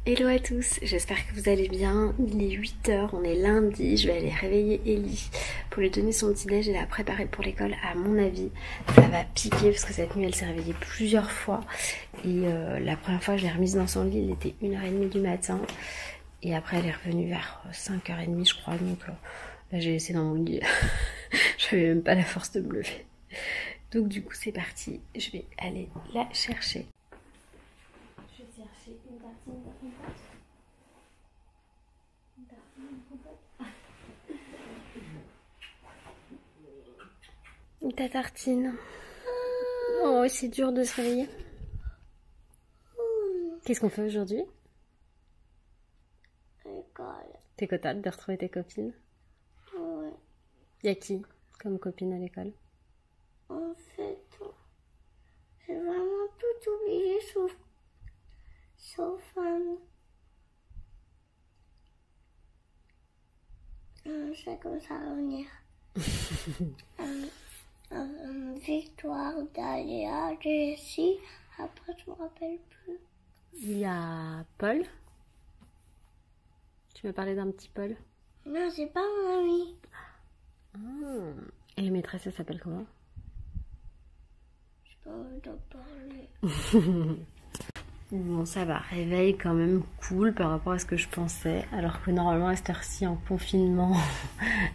Hello à tous, j'espère que vous allez bien. Il est 8 h, on est lundi, je vais aller réveiller Ellie pour lui donner son petit déj et la préparer pour l'école. À mon avis, ça va piquer parce que cette nuit elle s'est réveillée plusieurs fois. Et la première fois je l'ai remise dans son lit, il était 1h30 du matin. Et après elle est revenue vers 5h30 je crois, donc là j'ai laissé dans mon lit. J'avais même pas la force de me lever. Donc du coup c'est parti, je vais aller la chercher. Je vais chercher une tartine de compote. Une tartine de compote. Ta tartine. Oh, c'est dur de se réveiller. Qu'est-ce qu'on fait aujourd'hui? École. T'es contente de retrouver tes copines? Ouais. Y'a qui comme copine à l'école? En fait, j'ai vraiment tout oublié sauf je sais comment ça va venir. Victoire, Dalia, Jessie, après je me rappelle plus. Il y a Paul. Tu m'as parlé d'un petit Paul? Non, c'est pas mon ami. Et les maîtresses, elles s'appellent comment? Je sais pas où t'en parler. Bon, ça va, réveil quand même cool par rapport à ce que je pensais. Alors que normalement, à cette heure-ci, en confinement,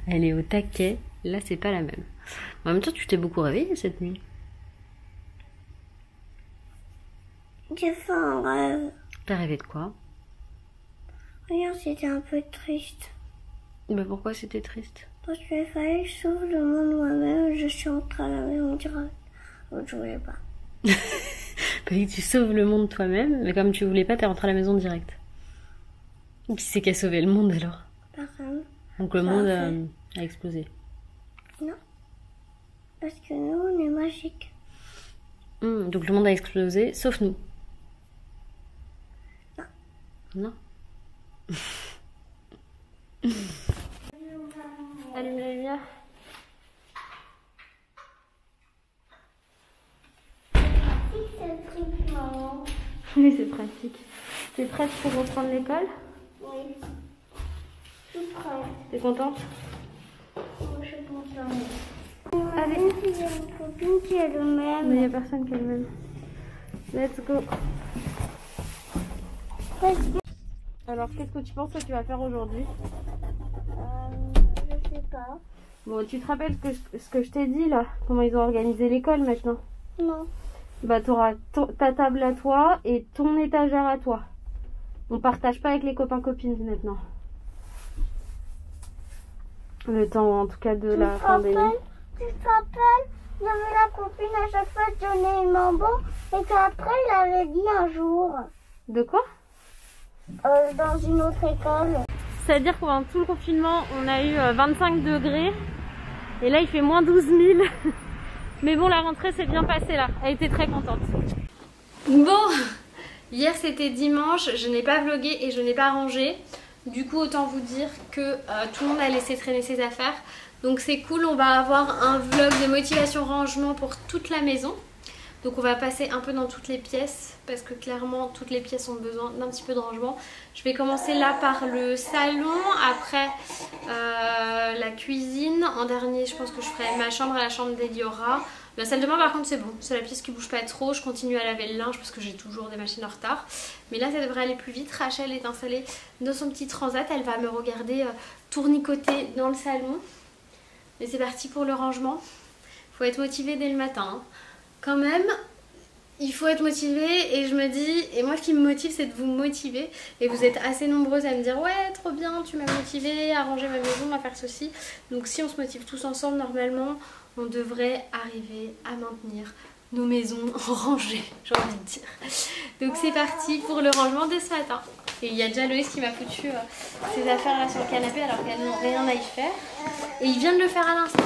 elle est au taquet. Là, c'est pas la même. En même temps, tu t'es beaucoup réveillée cette nuit. J'ai fait un rêve. T'as rêvé de quoi? Regarde, c'était un peu triste. Mais pourquoi c'était triste? Parce qu'il fallait que je sauve le monde moi-même. Je suis entrée à la maison directe. Donc je voulais pas. Parce que tu sauves le monde toi-même, mais comme tu voulais pas, t'es rentrée à la maison direct. Qui c'est qui a sauvé le monde alors? Personne. Donc le monde a explosé. Non. Parce que nous, on est magiques. Donc le monde a explosé, sauf nous. Non. Non. Allume la lumière. Oui, c'est pratique. T'es prête pour reprendre l'école? Oui. Je suis prête. T'es contente? Moi, je suis contente. Allez. Il y a une copine qui est le même. Mais il n'y a personne qui a le même. Let's go. Alors, qu'est-ce que tu penses que tu vas faire aujourd'hui? Je sais pas. Bon, tu te rappelles ce que je t'ai dit là? Comment ils ont organisé l'école maintenant? Non. Bah, t'auras ta table à toi et ton étagère à toi. On partage pas avec les copains-copines maintenant. Le temps, en tout cas, de la pandémie. Tu te rappelles? Il y avait la copine à chaque fois qui donnait une bonbon et qu'après, il avait dit un jour. De quoi? Dans une autre école. C'est-à-dire que pendant tout le confinement, on a eu 25 degrés. Et là, il fait moins 12 000. Mais bon, la rentrée s'est bien passée là. Elle était très contente. Bon, hier c'était dimanche. Je n'ai pas vlogué et je n'ai pas rangé. Du coup, autant vous dire que tout le monde a laissé traîner ses affaires. Donc c'est cool, on va avoir un vlog de motivation rangement pour toute la maison. Donc on va passer un peu dans toutes les pièces parce que clairement toutes les pièces ont besoin d'un petit peu de rangement. Je vais commencer là par le salon, après la cuisine. En dernier je pense que je ferai ma chambre et la chambre d'Eliora. La salle de bain par contre c'est bon, c'est la pièce qui bouge pas trop. Je continue à laver le linge parce que j'ai toujours des machines en retard. Mais là ça devrait aller plus vite. Rachel est installée dans son petit transat, elle va me regarder tournicoter dans le salon. Et c'est parti pour le rangement. Faut être motivé dès le matin hein. Quand même, il faut être motivé et je me dis, et moi ce qui me motive c'est de vous motiver et vous êtes assez nombreuses à me dire ouais trop bien tu m'as motivé à ranger ma maison, à faire ceci. Donc si on se motive tous ensemble normalement on devrait arriver à maintenir nos maisons rangées, j'ai envie de dire. Donc c'est parti pour le rangement de ce matin. Et il y a déjà Loïs qui m'a foutu ses affaires là sur le canapé alors qu'elles n'ont rien à y faire. Et il vient de le faire à l'instant.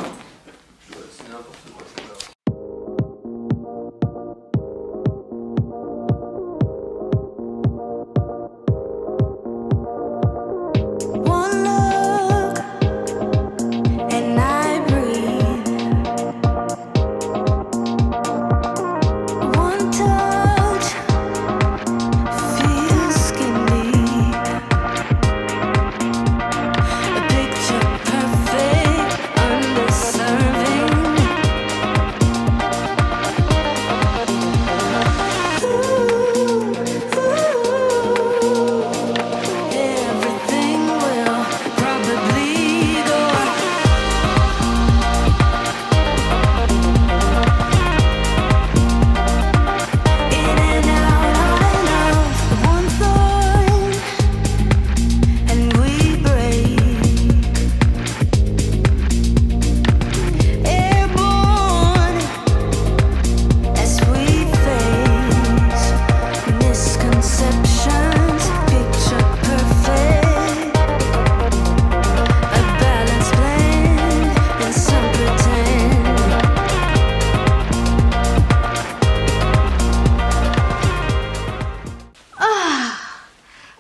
C'est n'importe quoi. One touch feels skinny.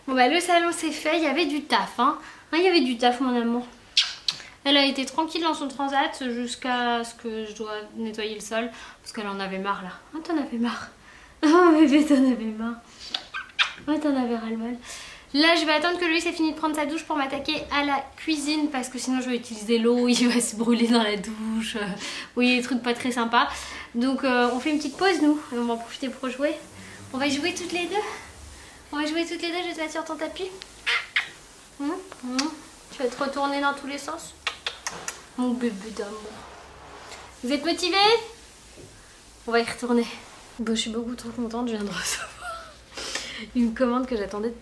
Bon bah le salon c'est fait, il y avait du taf hein. Il y avait du taf mon amour. Elle a été tranquille dans son transat jusqu'à ce que je dois nettoyer le sol. Parce qu'elle en avait marre là. Ah t'en avais marre. Oh bébé t'en avais marre. Ouais t'en avais ras-le-bol. Là je vais attendre que lui ait fini de prendre sa douche pour m'attaquer à la cuisine. Parce que sinon je vais utiliser l'eau, il va se brûler dans la douche. Oui des trucs pas très sympas. Donc on fait une petite pause nous. On va en profiter pour jouer. On va jouer toutes les deux. On va jouer toutes les deux, je vais te mettre sur ton tapis. Tu vas te retourner dans tous les sens. Mon bébé d'amour. Vous êtes motivés? On va y retourner. Bon, je suis beaucoup trop contente, je viens de recevoir une commande que j'attendais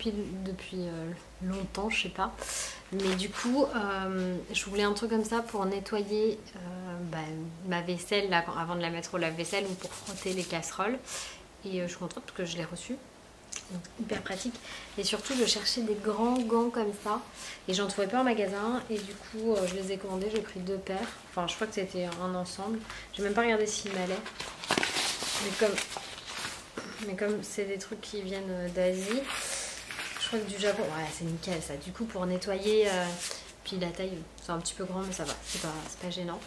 depuis longtemps, je sais pas. Mais du coup, je voulais un truc comme ça pour nettoyer ma vaisselle là, avant de la mettre au lave-vaisselle ou pour frotter les casseroles. Et je suis contente parce que je l'ai reçu. Donc, hyper pratique. Et surtout, je cherchais des grands gants comme ça. Et j'en trouvais pas en magasin. Et du coup, je les ai commandés. J'ai pris 2 paires. Enfin, je crois que c'était un ensemble. J'ai même pas regardé s'ils m'allaient. Mais comme c'est des trucs qui viennent d'Asie, je crois que du Japon. Ouais, c'est nickel ça. Du coup, pour nettoyer. Puis la taille, c'est un petit peu grand, mais ça va. C'est pas gênant.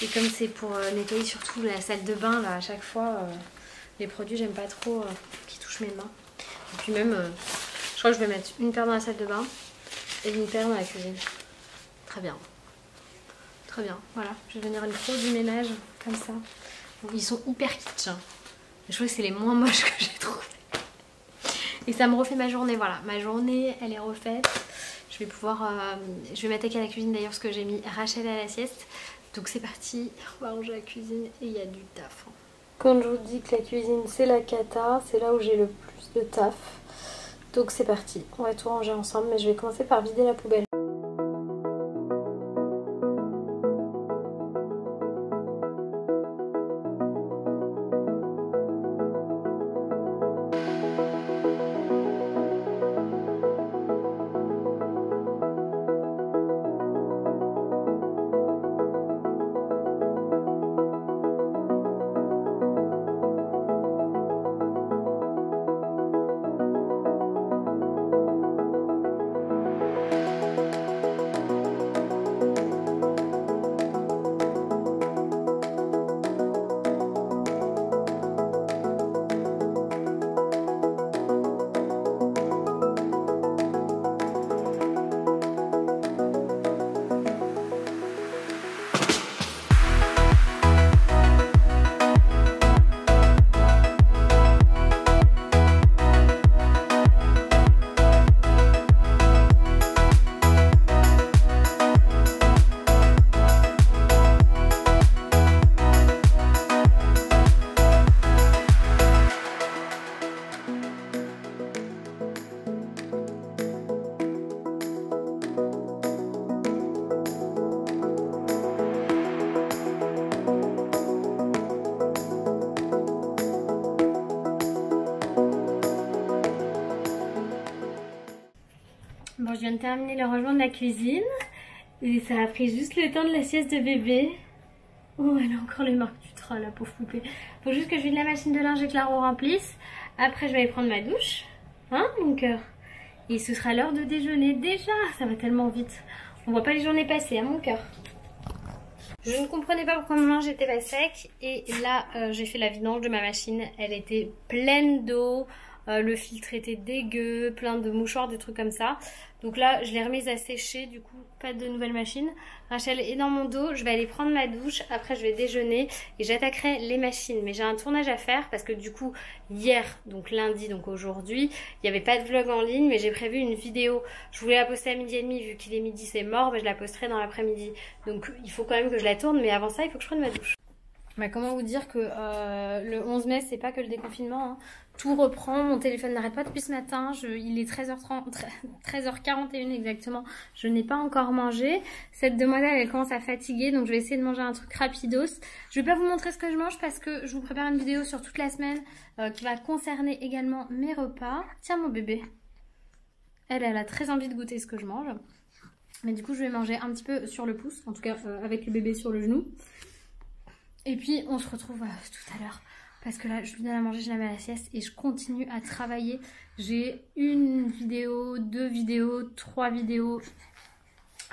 Et comme c'est pour nettoyer surtout la salle de bain, là, à chaque fois, les produits, j'aime pas trop qui touchent mes mains. Et puis même, je crois que je vais mettre une paire dans la salle de bain et une paire dans la cuisine. Très bien. Très bien. Voilà, je vais venir une pro du ménage comme ça. Bon, ils sont hyper kitsch. Hein. Je crois que c'est les moins moches que j'ai trouvés. Et ça me refait ma journée. Voilà, ma journée, elle est refaite. Je vais pouvoir... je vais m'attaquer à la cuisine d'ailleurs parce que j'ai mis Rachel à la sieste. Donc c'est parti, on va ranger la cuisine et il y a du taf. Hein. Quand je vous dis que la cuisine c'est la cata, c'est là où j'ai le plus de taf. Donc c'est parti, on va tout ranger ensemble, mais je vais commencer par vider la poubelle. Bon, je viens de terminer le rangement de la cuisine et ça a pris juste le temps de la sieste de bébé. Oh, elle a encore les marques du train, la pauvre poupée. Faut juste que je vide la machine de linge et que la roue remplisse. Après, je vais aller prendre ma douche. Hein, mon cœur? Et ce sera l'heure de déjeuner. Déjà, ça va tellement vite. On voit pas les journées passer, hein, mon cœur? Je ne comprenais pas pourquoi mon linge était pas sec. Et là, j'ai fait la vidange de ma machine. Elle était pleine d'eau. Le filtre était dégueu, plein de mouchoirs, des trucs comme ça. Donc là, je l'ai remise à sécher, du coup, pas de nouvelle machine. Rachel est dans mon dos, je vais aller prendre ma douche, après je vais déjeuner et j'attaquerai les machines. Mais j'ai un tournage à faire parce que du coup, hier, donc lundi, donc aujourd'hui, il n'y avait pas de vlog en ligne, mais j'ai prévu une vidéo. Je voulais la poster à 12h30, vu qu'il est midi, c'est mort, mais je la posterai dans l'après-midi. Donc il faut quand même que je la tourne, mais avant ça, il faut que je prenne ma douche. Bah, comment vous dire que le 11 mai, c'est pas que le déconfinement, hein. Tout reprend, mon téléphone n'arrête pas depuis ce matin, il est 13h41 exactement, je n'ai pas encore mangé. Cette demoiselle, elle commence à fatiguer, donc je vais essayer de manger un truc rapidos. Je vais pas vous montrer ce que je mange parce que je vous prépare une vidéo sur toute la semaine qui va concerner également mes repas. Tiens mon bébé, elle a très envie de goûter ce que je mange. Mais du coup, je vais manger un petit peu sur le pouce, en tout cas avec le bébé sur le genou. Et puis, on se retrouve tout à l'heure. Parce que là, je lui donne à manger, je la mets à la sieste et je continue à travailler. J'ai une vidéo, 2 vidéos, 3 vidéos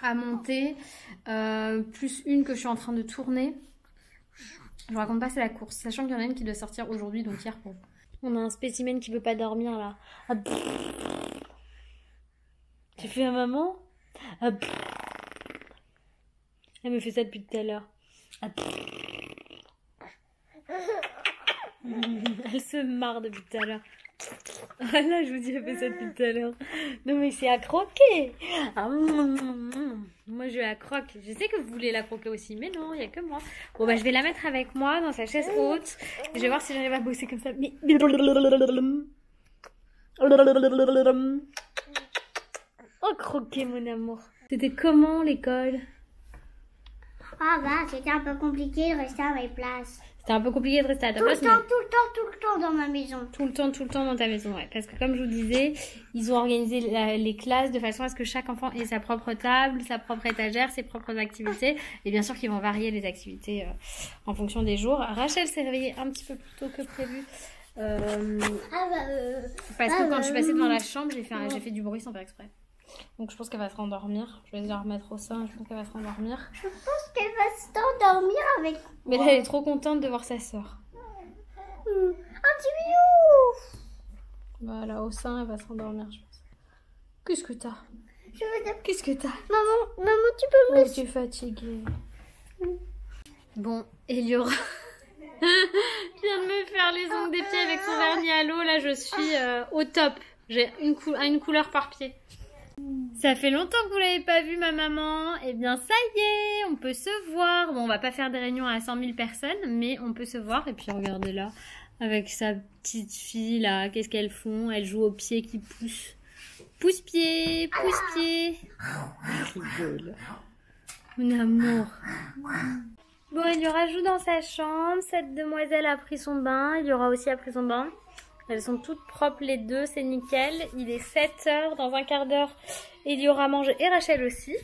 à monter, plus une que je suis en train de tourner. Je vous raconte pas, c'est la course, sachant qu'il y en a une qui doit sortir aujourd'hui, donc hier pour vous. On a un spécimen qui veut pas dormir là. Ah, tu fais à maman? Ah, elle me fait ça depuis tout à l'heure. Ah, elle se marre depuis tout à l'heure. Ah là, je vous dis, elle fait ça depuis tout à l'heure. Non mais c'est à croquer. Ah, moi je la croque. Je sais que vous voulez la croquer aussi, mais non, il n'y a que moi. Bon bah je vais la mettre avec moi dans sa chaise haute. Je vais voir si j'arrive à bosser comme ça. Mais... Oh, croquer mon amour. C'était comment l'école? Ah bah, c'était un peu compliqué de rester à mes places. C'était un peu compliqué de rester à ta Tout place. le temps dans ma maison. Tout le temps dans ta maison, ouais. Parce que comme je vous disais, ils ont organisé les classes de façon à ce que chaque enfant ait sa propre table, sa propre étagère, ses propres activités. Et bien sûr qu'ils vont varier les activités en fonction des jours. Rachel s'est réveillée un petit peu plus tôt que prévu. Parce que quand je suis passée devant la chambre, j'ai fait du bruit sans faire exprès. Donc je pense qu'elle va se rendormir. Je vais la remettre au sein, je pense qu'elle va se rendormir. Je pense qu'elle va s'endormir avec... Mais là, elle est trop contente de voir sa sœur. Un petit bisou. Voilà, au sein, elle va se rendormir, je pense. Qu'est-ce que t'as? Je veux dire... Qu'est-ce que t'as? Maman, tu peux me... Oh, tu es fatiguée. Bon, Eliora vient de me faire les ongles des pieds avec son vernis à l'eau. Là, je suis au top. J'ai une couleur par pied. Ça fait longtemps que vous l'avez pas vu, ma maman. Eh bien, ça y est, on peut se voir. Bon, on va pas faire des réunions à 100 000 personnes, mais on peut se voir. Et puis, regardez là, avec sa petite fille, là, qu'est-ce qu'elles font? Elles jouent au pied qui pousse. Pousse-pied, pousse-pied. Rigole. Mon amour. Bon, Eliora joue dans sa chambre. Cette demoiselle a pris son bain. Eliora aussi a pris son bain. Elles sont toutes propres les deux, c'est nickel. Il est 7h, dans un quart d'heure, Eliora mange et Rachel aussi.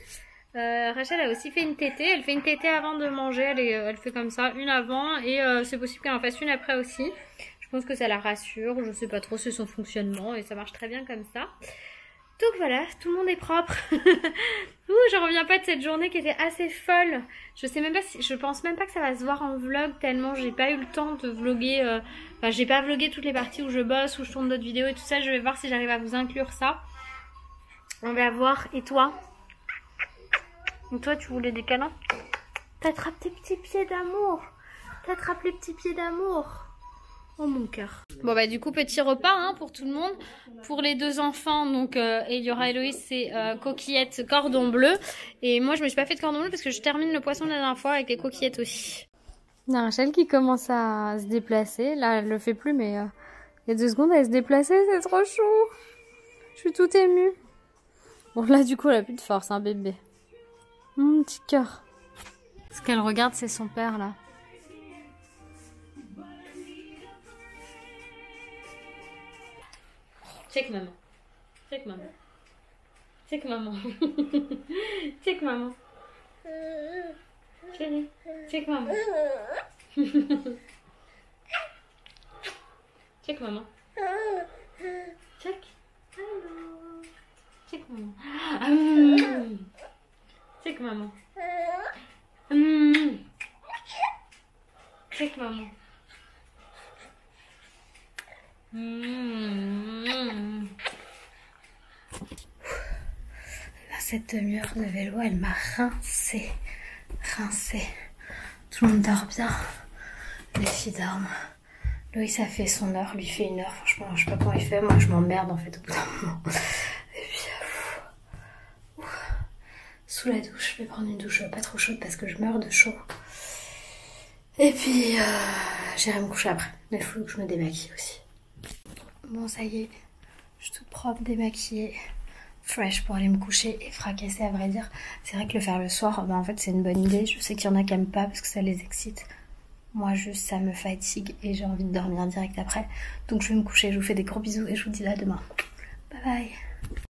Rachel a aussi fait une tétée. Elle fait une tétée avant de manger. Elle fait comme ça, une avant et c'est possible qu'elle en fasse une après aussi. Je pense que ça la rassure. Je sais pas trop, c'est son fonctionnement et ça marche très bien comme ça. Donc voilà, tout le monde est propre. Je reviens pas de cette journée qui était assez folle. Je pense même pas que ça va se voir en vlog tellement j'ai pas eu le temps de vlogger. Enfin, j'ai pas vlogué toutes les parties où je bosse, où je tourne d'autres vidéos et tout ça. Je vais voir si j'arrive à vous inclure ça. On va voir. Et toi? Et toi, tu voulais des câlins? T'attrapes tes petits pieds d'amour. T'attrapes les petits pieds d'amour. Oh mon cœur. Bon bah du coup petit repas hein, pour tout le monde. Pour les deux enfants, donc Eliora et Loïs, c'est coquillettes cordon bleu. Et moi je me suis pas fait de cordon bleu parce que je termine le poisson de la dernière fois avec les coquillettes aussi. Il y a Rachel qui commence à se déplacer. Là elle le fait plus mais il y a 2 secondes elle se déplaçait, c'est trop chou. Je suis toute émue. Bon là du coup elle a plus de force, un bébé. Mon petit cœur. Ce qu'elle regarde c'est son père là. Check maman. Check maman. Check maman. Check maman. Chérie. Check maman. Check maman. Check. Hello. Check maman. Check maman. Check maman. Cette demi-heure de vélo, elle m'a rincée. Tout le monde dort bien. Les filles dorment. Loïs a fait son heure, lui fait 1 heure. Franchement, je sais pas comment il fait. Moi, je m'emmerde en fait au bout d'un moment. Et puis, sous la douche, je vais prendre une douche pas trop chaude parce que je meurs de chaud. Et puis, j'irai me coucher après. Mais il faut que je me démaquille aussi. Bon, ça y est, je suis toute propre, démaquillée, fresh pour aller me coucher et fracasser à vrai dire. C'est vrai que le faire le soir, en fait c'est une bonne idée. Je sais qu'il y en a qui n'aiment pas parce que ça les excite. Moi juste ça me fatigue et j'ai envie de dormir direct après. Donc je vais me coucher, je vous fais des gros bisous et je vous dis à demain. Bye bye.